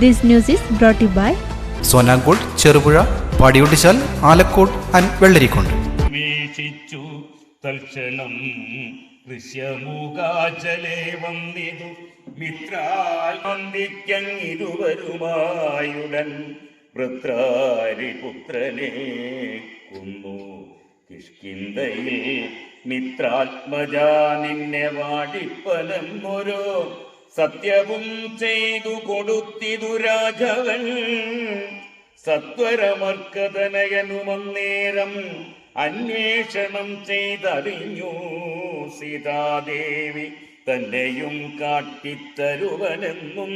This news is brought to you by Sonankode, Cherupuzha, Padiyotchal, Alakode and Vellarikundu. വീക്ഷിച്ചു തൽക്ഷണം ഋഷ്യമൂകാചലേ വന്നിതു മിത്രാൽ വന്ദിക്കങ്ങിരുവരുമായുടൻ വൃത്രാരിപുത്രനെ കൊന്നു കിഷ്കിന്ധയിൽ. മിത്രാത്മജാ നിന്നെ വാടിപ്പനെന്നൊരു സത്യവും ചെയ്തു കൊടുത്തിതു രാഘവൻ. സത്വരമർക്കതനയനുമന്നേരം അന്വേഷണം ചെയ്തറിഞ്ഞു സീതാദേവി തന്നെയും കാട്ടിത്തരുവനെന്നും.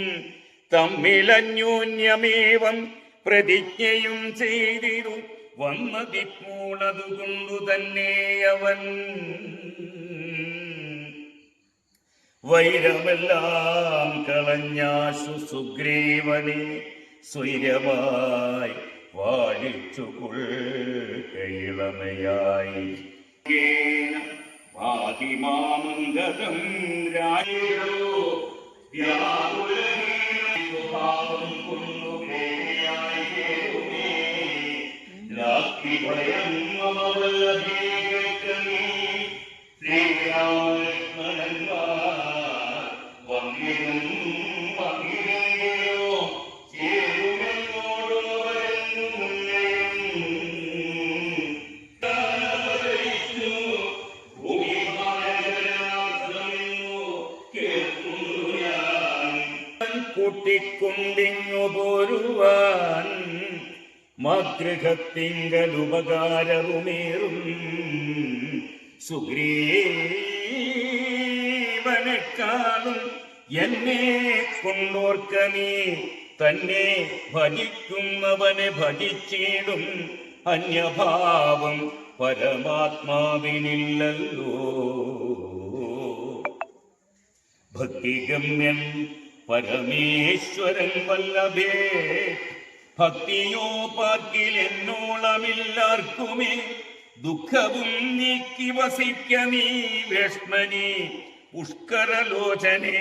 തമ്മിലന്യോന്യമേവം പ്രതിജ്ഞയും ചെയ്തിരു വന്നതിപ്പോളതുകൊണ്ടു തന്നെ അവൻ വൈരമെല്ലാം കളഞ്ഞാശു സുഗ്രീവനെ സ്വൈരമായി വാഴിച്ചു കൊള്ളുകയിളമയായി. വാഹിമാമംഗതം രാജോ വ്യാകുലഭാവം കൊണ്ടുഭയം ശ്രീരാമകൃഷ്ണന്മാർ വന്നിരും വന്നിരോ ചേരുമെന്നോടുമവരെന്നു കൂട്ടിക്കൊണ്ടിങ്ങു പോരുവാൻ മാതൃകത്തിങ്കലുപകാരവുമേറും സുഗ്രീവനെക്കാളും എന്നെ കൊണ്ടോർക്ക നീ തന്നെ ഭജിക്കുന്നവനെ ഭജിച്ചിടും. അന്യഭാവം പരമാത്മാവിനില്ലല്ലോ. ഭക്തിഗമ്യൻ പരമേശ്വരൻ വല്ലഭേ ഭക്തിയോ പാർക്കിൽ എന്നോളമില്ലാർക്കുമേ. ദുഃഖവും നീക്കി വസിക്ക നീ വേഷ്മനി പുഷ്കരലോചനെ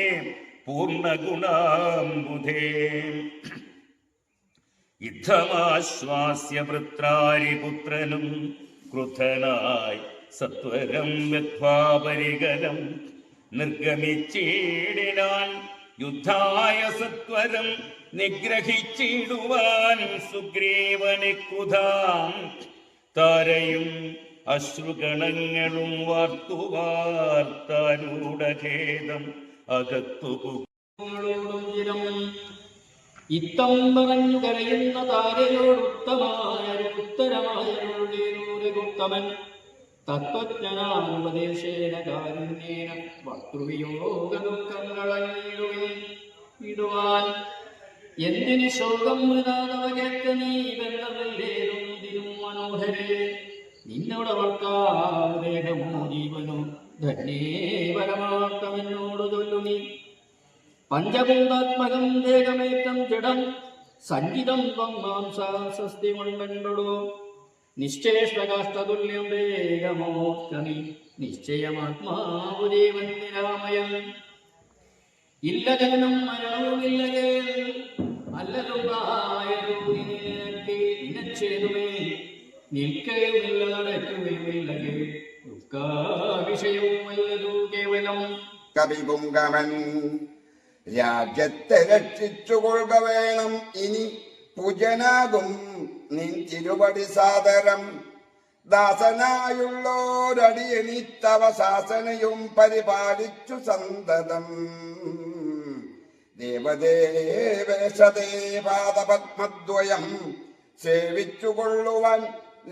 പൂർണ്ണഗുണാംബുധേ. യുദ്ധമാശ്വാസ്യ വൃത്രാരിപുത്രനും ക്രുദ്ധനായി സത്വരം വ്യത്വാപരികരം നിർഗമിച്ചിടിനാൻ. യുദ്ധായ സത്വരം നിഗ്രഹിച്ചിടുവാൻ സുഗ്രീവനെ ക്രുധാം താരയും അശ്രുഗണങ്ങളും വാർത്താരൂഢഖേദം അകത്തു. ഇത്തം പറഞ്ഞു കരയുന്ന താരയോടുത്തമായ ഉത്തരമായുത്തമൻ തത്വജ്ഞാനോപദേശേന കാരുണ്യേന വക്തൃവിയോഗ ദുഃഖങ്ങളങ്ങിടുവാൻ. എന്തിനു ശോകം മൃതാതവ കേൾക്ക നീ ബന്ധമില്ലേതും മനോഹരേ. നിന്നോട് വർത്താദേഹമോ ജീവനോ ധന്യേ പരമാർത്ഥമെന്നോട് ചൊല്ലു നീ. പഞ്ചഭൂതാത്മകം ദേഹമേറ്റം ജഡം സഞ്ചിതം ത്വം മാംസാസ്തി കൊണ്ടോ. നിശ്ചേഷ്ടകാഷ്ടതുല്യം വേഗമോർക്കനി നിശ്ചയമാത്മാവു ജീവൻ നിരാമയൻ. ഇല്ല ജനനം മരണവുമില്ലകേ അല്ലതുണ്ടായതുമേ നിൽക്കുകയുമില്ല നടക്കുകയുമില്ലകേ ദുഃഖവിഷയവും വല്ലതു കേവലം. കവിപുങ്കവൻ രാജ്യത്തെ രക്ഷിച്ചുകൊള്ളുക വേണം ഇനി പൂജനാകും നിൻ തിരുവടി സാദരം. ദാസനായുള്ളോരടിയനിത്തവ ശാസനയും പരിപാലിച്ചു സന്തതം. ദേവദേവേശതേ പാദപത്മദ്വയം സേവിച്ചുകൊള്ളുവാൻ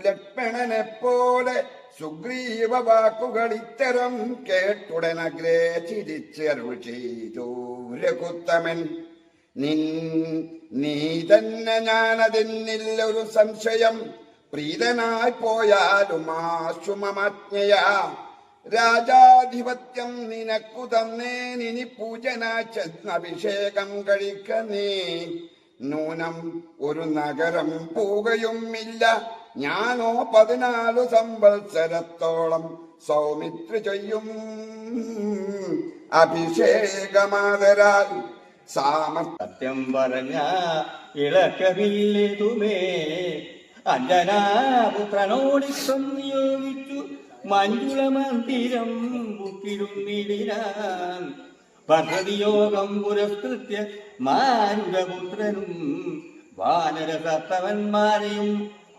ലക്ഷ്മണനെ പോലെ സുഗ്രീവ വാക്കുകൾ ഇത്തരം കേട്ടുടനഗ്രേ ചിരിച്ചരുൾ ചെയ്തു രഘുത്തമൻ. നീ തന്നെ ഞാനതിന്നില്ലൊരു സംശയം. പ്രീതനായി പോയാലും ആശുമജ്ഞയാ രാജാധിപത്യം നിനക്കു തന്നേനിനി പൂജനായി ചെന്നഭിഷേകം കഴിക്ക നീ. നൂനം ഒരു നഗരം പോകയുമില്ല ഞാനോ 14 സംവത്സരത്തോളം സൗമിത്രി ചെയ്യും അഭിഷേകമാതരാൽ സത്യം പറഞ്ഞ ഇളക്കവില്ലേതുമേ അഞ്ജനാപുത്രനോടിക്കം നിയോഗിച്ചു മഞ്ജുള മന്ദിരം ബുക്കിടുന്നിടിനാൻ പദ്ധതിയോഗം പുരസ്കൃത്യ മാരുരപുത്രനും വാനരസത്തവന്മാരെയും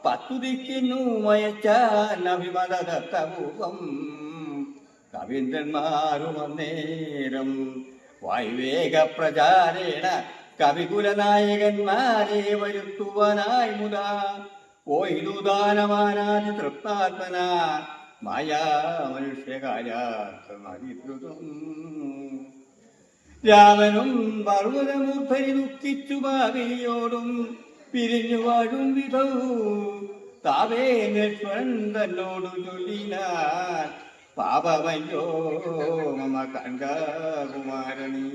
10 ദിക്കിന്നു മയച്ചാൻ അഭിമതദത്തപൂർവം കവീന്ദ്രന്മാരും അന്നേരം വൈവേക പ്രചാരേണ കവികുലനായകന്മാരെ വരുത്തുവാനായി മുതാ ഓയിദാനമാനാതി തൃപ്താത്മന മായാ മനുഷ്യകാര്യാർത്ഥമതിദ്രുതം രാമനും പർവ്വതമൂർധരി ദുഃഖിച്ചു ഭാവിയോടും പിരിഞ്ഞു വാഴും വിധവും താവേന്ദ്രൻ തന്നോടു ചൊല്ലിനാൻ പാപമല്ലോ മമ കണ്ഠകുമാരണി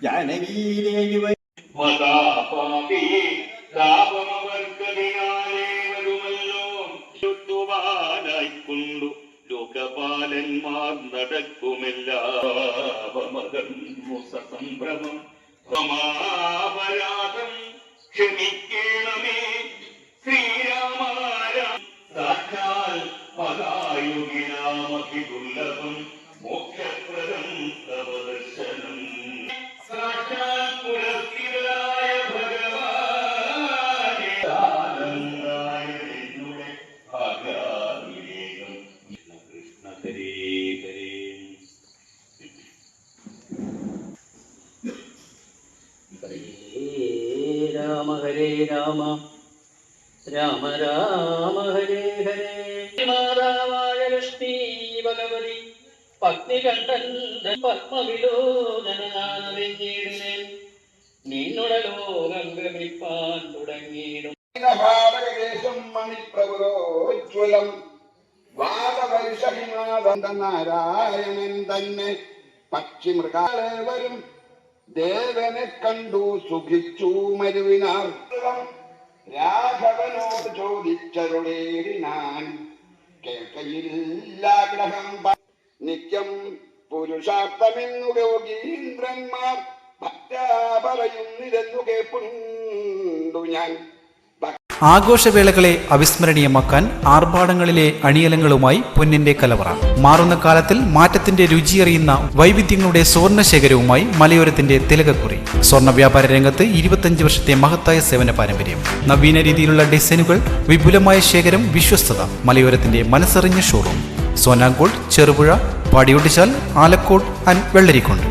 ജാനകീദേവി മതാപാപി താപമവർക്കതിനാലേ വരുമല്ലോ ചുറ്റുവാനായിക്കൊണ്ടു ലോകപാലന്മാർ നടക്കുമെല്ലാവമകന്നു സസംഭ്രമം സമാപരാധം ക്ഷമിക്കണമേ ശ്രീരാമാര സാക്ഷാൽ പദായുഗിനാമഭിദുർലഭം മോക്ഷപ്രദം തവ ദർശനം സാക്ഷാൽ പുരസ്കൃതനായ ഭഗവാനേ ആനന്ദായ എന്നുടെ ഭാഗാവിവേകം കൃഷ്ണ ഹരേ ഹരേ ഹരേ രാമ രാമ രാമ ഹരേ ഹരേ മാതാവായ ലക്ഷ്മീ ഭഗവതി പത്നികണ്ഠൻ പത്മവിലോചനാനവെഞ്ചേടുന്നേൻ നിന്നുട ലോകം ഗമിപ്പാൻ തുടങ്ങിയിടും മണിപ്രഭുരോജ്വലം വാദവർഷഹിമാദന്ത നാരായണൻ തന്നെ പക്ഷിമൃഗാളെ വരും ദേവനെ കണ്ടു സുഖിച്ചു മരുവിനാർ രാഘവനോട് ചോദിച്ചരുളേറിനാൻ കേൾക്കയില്ലാഗ്രഹം നിത്യം പുരുഷാർത്ഥമെന്നു യോഗീന്ദ്രന്മാർ ഭക്താ പറയുന്നിതെന്നു കേൾപ്പുണ്ടു ഞാൻ. ആഘോഷവേളകളെ അവിസ്മരണീയമാക്കാൻ ആർഭാടങ്ങളിലെ അണിയലങ്ങളുമായി പൊന്നിന്റെ കലവറ. മാറുന്ന കാലത്തിൽ മാറ്റത്തിന്റെ രുചിയറിയുന്ന വൈവിധ്യങ്ങളുടെ സ്വർണ്ണശേഖരവുമായി മലയോരത്തിന്റെ തിലകക്കുറി. സ്വർണ്ണ വ്യാപാര രംഗത്ത് 25 വർഷത്തെ മഹത്തായ സേവന പാരമ്പര്യം. നവീന രീതിയിലുള്ള ഡിസൈനുകൾ, വിപുലമായ ശേഖരം, വിശ്വസ്തത. മലയോരത്തിന്റെ മനസ്സറിഞ്ഞ ഷോറൂം. സോനാങ്കോട്, ചെറുപുഴ, പാടിയൊട്ടിച്ചാൽ, ആലക്കോട് ആൻഡ് വെള്ളരിക്കുണ്ട്.